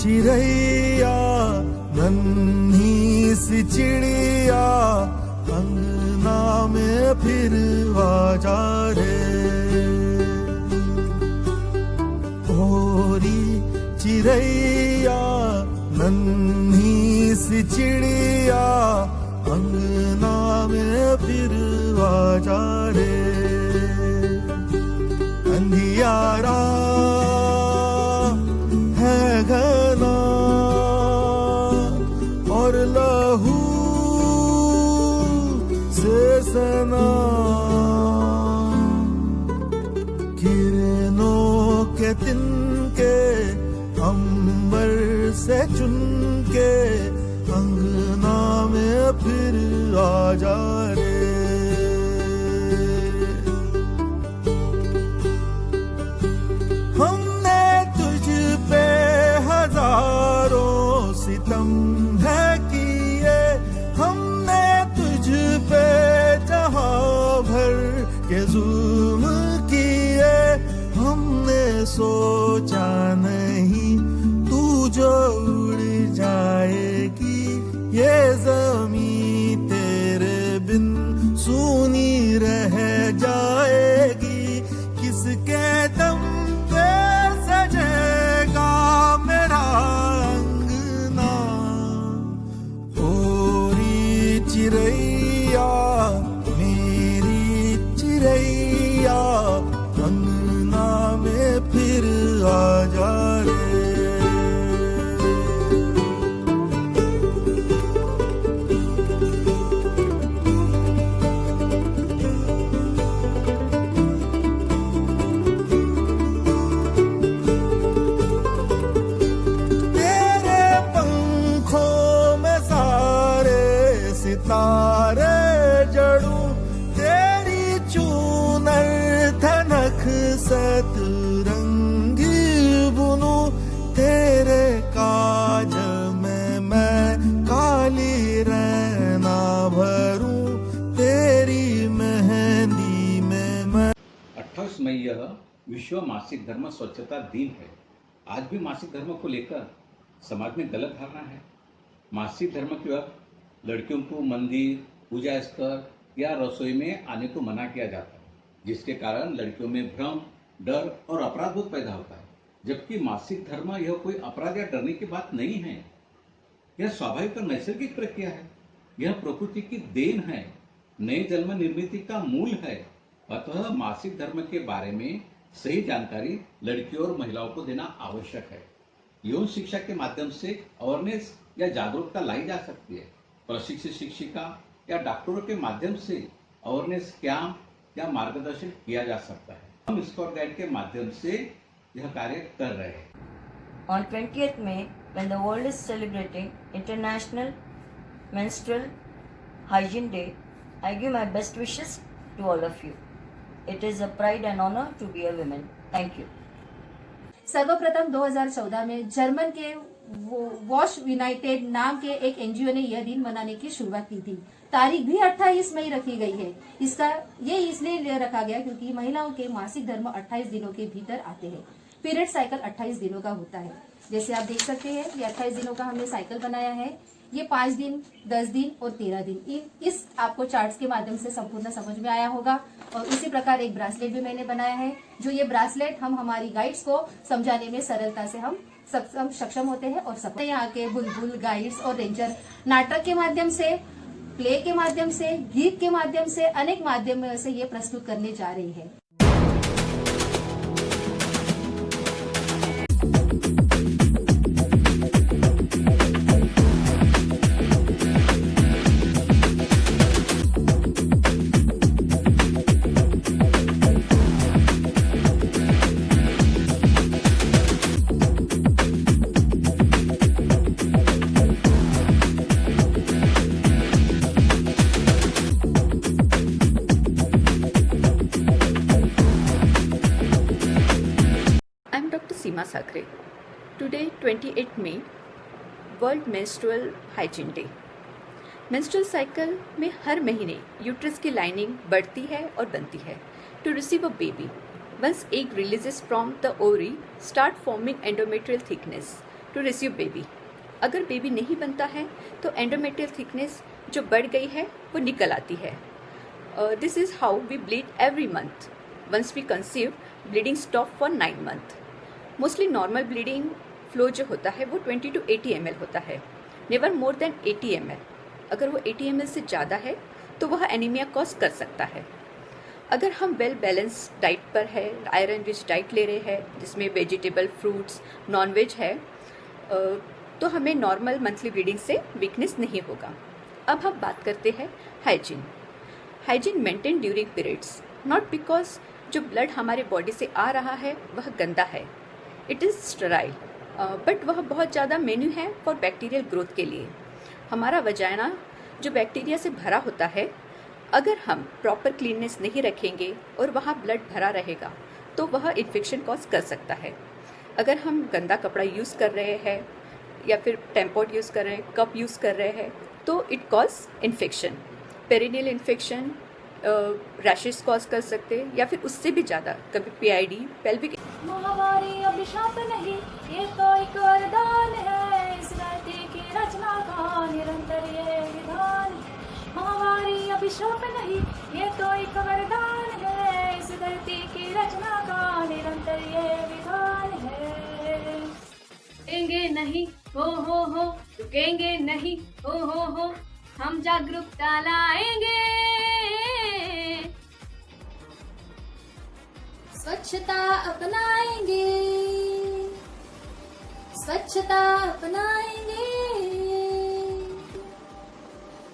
चिड़ैया नन्ही सी चिड़िया अंगना में फिर आजा रे। ओरी चिड़ैया नन्ही सी चिड़िया अंगना में फिर आजा रे। अंधियारा है घना और लहू से सना, किरणों के तिनके अंबर से चुनके अंगना में फिर आजा रे। हमने तुझ पे हजारों सितम है किए, हमने तुझ पे जहां भर के जुल्म किए। हमने सोचा नहीं तू जो उड़ जाएगी, ये ज़मीं तेरे बिन सूनी रह जाएगी। किसके दम पे सजेगा मेरा अंगना। ओरी चिड़ैया मेरी चिड़ैया अंगना में फिर आजा रे। तारे जड़ूं तेरी चूनर धनक सतरंगी बुनूं, तेरे काज में मैं काली रैना भरूं, तेरी मेहंदी में मैं। 28 मई यह विश्व मासिक धर्म स्वच्छता दिन है। आज भी मासिक धर्म को लेकर समाज में गलत धारणा है। मासिक धर्म के वक्त लड़कियों को मंदिर, पूजा स्थल या रसोई में आने को मना किया जाता है, जिसके कारण लड़कियों में भ्रम, डर और अपराध बोध पैदा होता है। जबकि मासिक धर्म यह कोई अपराध या डरने की बात नहीं है। यह स्वाभाविक और नैसर्गिक प्रक्रिया है। यह प्रकृति की देन है, नए जन्म निर्मिति का मूल है। अतः मासिक धर्म के बारे में सही जानकारी लड़कियों और महिलाओं को देना आवश्यक है। यौन शिक्षा के माध्यम से अवेयरनेस या जागरूकता लाई जा सकती है। प्रशिक्षित शिक्षिका या डॉक्टरों के माध्यम से अवेयरनेस कैंप या मार्गदर्शन किया जा सकता है। हम स्कॉट गाइड के माध्यम से यह कार्य कर रहे हैं। On 20th May, when the world is celebrating International Menstrual Hygiene Day, I give my best wishes to all of you. It is a pride and honor to be a woman. Thank you. सर्वप्रथम 2014 में German के wash United नाम के एक NGO ने यह दिन मनाने की शुरुआत की थी। तारीख भी 28 मई रखी गई है। इसका ये इसलिए रखा गया क्योंकि महिलाओं के मासिक धर्म 28 दिनों के भीतर आते हैं। पीरियड साइकिल 28 दिनों का होता है। जैसे आप देख सकते हैं ये 28 दिनों का हमने साइकिल बनाया है। ये 5 दिन, 10 दिन और 13 दिन, इस आपको चार्ट्स के माध्यम से संपूर्ण समझ में आया होगा। और इसी प्रकार एक ब्रासलेट भी मैंने बनाया है, जो ये ब्रासलेट हम हमारी गाइड्स को समझाने में सरलता से हम सक्षम होते हैं। और सब यहाँ के बुलबुल गाइड्स और रेंजर नाटक के माध्यम से, प्ले के माध्यम से, गीत के माध्यम से, अनेक माध्यम से ये प्रस्तुत करने जा रही है। Seema Sakare. Today 28 May, world menstrual hygiene day. Menstrual cycle में हर महीने यूट्रस की लाइनिंग बढ़ती है और बनती है to receive a baby. Once egg releases from the ovary, start forming endometrial thickness. To receive baby. अगर बेबी नहीं बनता है तो एंडोमेट्रियल थिकनेस जो बढ़ गई है वो निकल आती है। This is how we bleed every month. Once we conceive, bleeding stop for 9 month. Mostly normal bleeding flow जो होता है वो 20 to 80 ml होता है, नेवर मोर देन 80 ml। अगर वो 80 ml से ज़्यादा है तो वह एनीमिया कॉज कर सकता है। अगर हम वेल बैलेंस डाइट पर है, आयरन रिच डाइट ले रहे हैं जिसमें वेजिटेबल, फ्रूट्स, नॉन वेज है, तो हमें नॉर्मल मंथली ब्लीडिंग से वीकनेस नहीं होगा। अब हम बात करते हैं hygiene. Hygiene maintain during periods, not because जो ब्लड हमारे बॉडी से आ रहा है वह गंदा है, इट इज़ स्टेराइल, बट वह बहुत ज़्यादा मेन्यू है फॉर बैक्टीरियल ग्रोथ के लिए। हमारा वजाइना जो बैक्टीरिया से भरा होता है, अगर हम प्रॉपर क्लीननेस नहीं रखेंगे और वहाँ ब्लड भरा रहेगा तो वह इन्फेक्शन कॉज कर सकता है। अगर हम गंदा कपड़ा यूज़ कर रहे हैं या फिर टेम्पर्ड यूज़ कर रहे हैं, कप यूज़ कर रहे हैं, तो it cause infection, perineal infection, rashes cause कर सकते हैं या फिर उससे भी ज़्यादा कभी PID, पेल्विक। महावारी अभिशाप नहीं, ये तो एक वरदान है, इस धरती की रचना का निरंतर ये विधान है। महावारी अभिशाप नहीं, ये तो एक वरदान है, इस धरती की रचना का निरंतर ये विधान है। रुकेंगे नहीं, हो रुकेंगे नहीं, हो हम जागरूकता लाएंगे। स्वच्छता अपनाएंगे, स्वच्छता अपनाएंगे,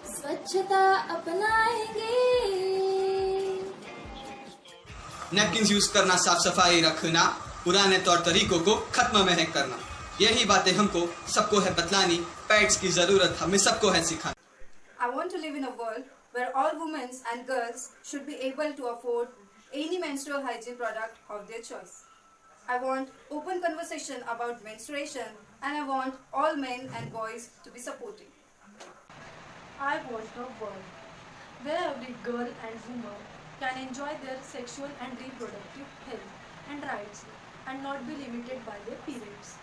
स्वच्छता अपनाएंगे। नैपकिन यूज करना, साफ सफाई रखना, पुराने तौर तरीकों को खत्म महक करना, यही बातें हमको सबको है बतलानी। पैड्स की जरूरत हमें सबको है सिखानी। I want to live in a world where all women and girls should be able to afford any menstrual hygiene product of their choice. I want open conversation about menstruation, and I want all men and boys to be supporting. I want a world where every girl and woman can enjoy their sexual and reproductive health and rights and not be limited by their periods.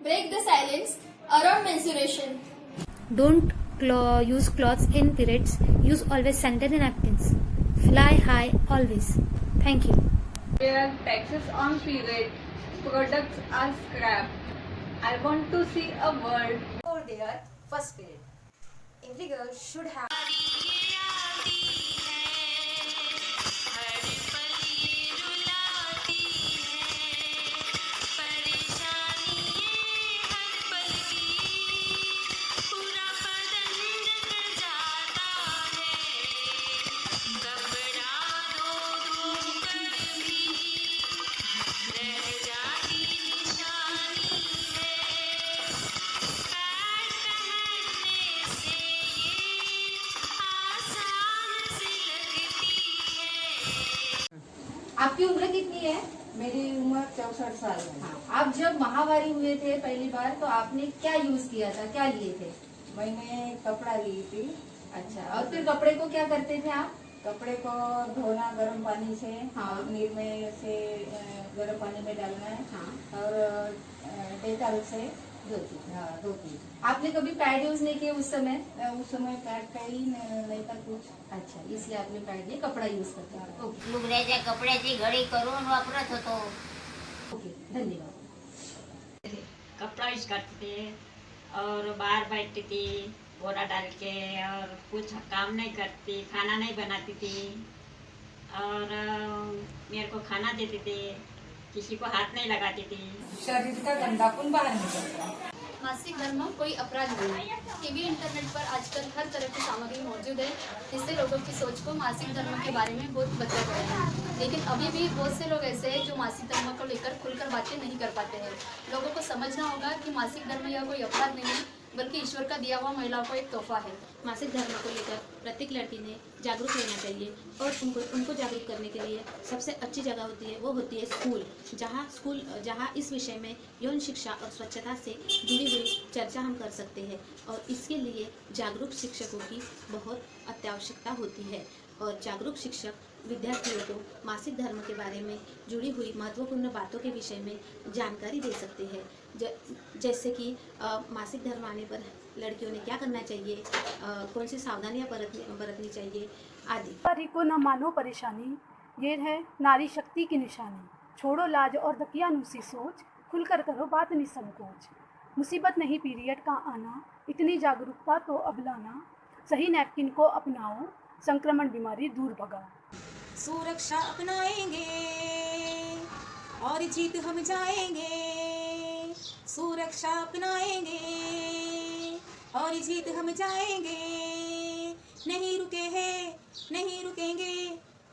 Break the silence around menstruation. Don't use cloths in periods. Use always sanitary napkins. Fly high always. Thank you. Where taxes on period products are scrapped. I want to see a world For their first period, every girl should have. आपकी उम्र कितनी है? मेरी उम्र 64 साल है। आप जब महावारी हुए थे पहली बार तो आपने क्या यूज किया था, क्या लिए थे? मैंने कपड़ा ली थी। अच्छा, और फिर कपड़े को क्या करते थे आप? कपड़े को धोना गर्म पानी से, हाँ। और नीर में से गर्म पानी में डालना है, हाँ। और डेटॉल से धोती। हाँ, धोती। आपने कभी पैड यूज नहीं किए उस समय? उस समय पैड का ही नहीं था कुछ। अच्छा, इसलिए आपने पैड लिए, कपडा यूज करते हैं। ओके, लुगड्याच्या कपड्याची घडी करून वापरत होतो। ओके, धन्यवाद। कपड़ा यूज करते थे और बाहर बैठती थी बोरा डाल के, और कुछ काम नहीं करती, खाना नहीं बनाती थी, और मेरे को खाना देते थे, किसी को हाथ नहीं लगाती थी। शरीर का गंदापन बाहर निकलता। मासिक धर्म कोई अपराध नहीं है। टीवी इंटरनेट पर आजकल हर तरह की सामग्री मौजूद है, इससे लोगों की सोच को मासिक धर्म के बारे में बहुत बदला गया है। लेकिन अभी भी बहुत से लोग ऐसे हैं जो मासिक धर्म को लेकर खुलकर बातें नहीं कर पाते हैं। लोगों को समझना होगा कि मासिक धर्म यह कोई अपराध नहीं है, बल्कि ईश्वर का दिया हुआ महिलाओं को एक तोहफा है। मासिक धर्म को लेकर प्रत्येक लड़की ने जागरूक रहना चाहिए, और उनको जागरूक करने के लिए सबसे अच्छी जगह होती है वो होती है स्कूल, जहाँ इस विषय में यौन शिक्षा और स्वच्छता से जुड़ी हुई चर्चा हम कर सकते हैं, और इसके लिए जागरूक शिक्षकों की बहुत अत्यावश्यकता होती है। और जागरूक शिक्षक विद्यार्थियों को मासिक धर्म के बारे में जुड़ी हुई महत्वपूर्ण बातों के विषय में जानकारी दे सकते हैं। जैसे कि मासिक धर्म आने पर लड़कियों ने क्या करना चाहिए, कौन सी सावधानियां बरतनी चाहिए आदि। नारी को न मानो परेशानी, ये है नारी शक्ति की निशानी। छोड़ो लाज और दकियानूसी सोच, खुलकर करो बात निसंकोच। मुसीबत नहीं पीरियड का आना, इतनी जागरूकता तो अब लाना। सही नैपकिन को अपनाओ, संक्रमण बीमारी दूर भगाओ। सुरक्षा अपनाएंगे और जीत हम जाएंगे। सुरक्षा अपनाएंगे और जीत हम जाएंगे। नहीं रुके हैं, नहीं रुकेंगे,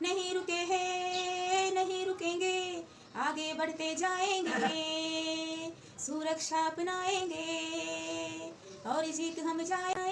नहीं रुके हैं, नहीं रुकेंगे, आगे बढ़ते जाएंगे। सुरक्षा अपनाएंगे और जीत हम जाएंगे।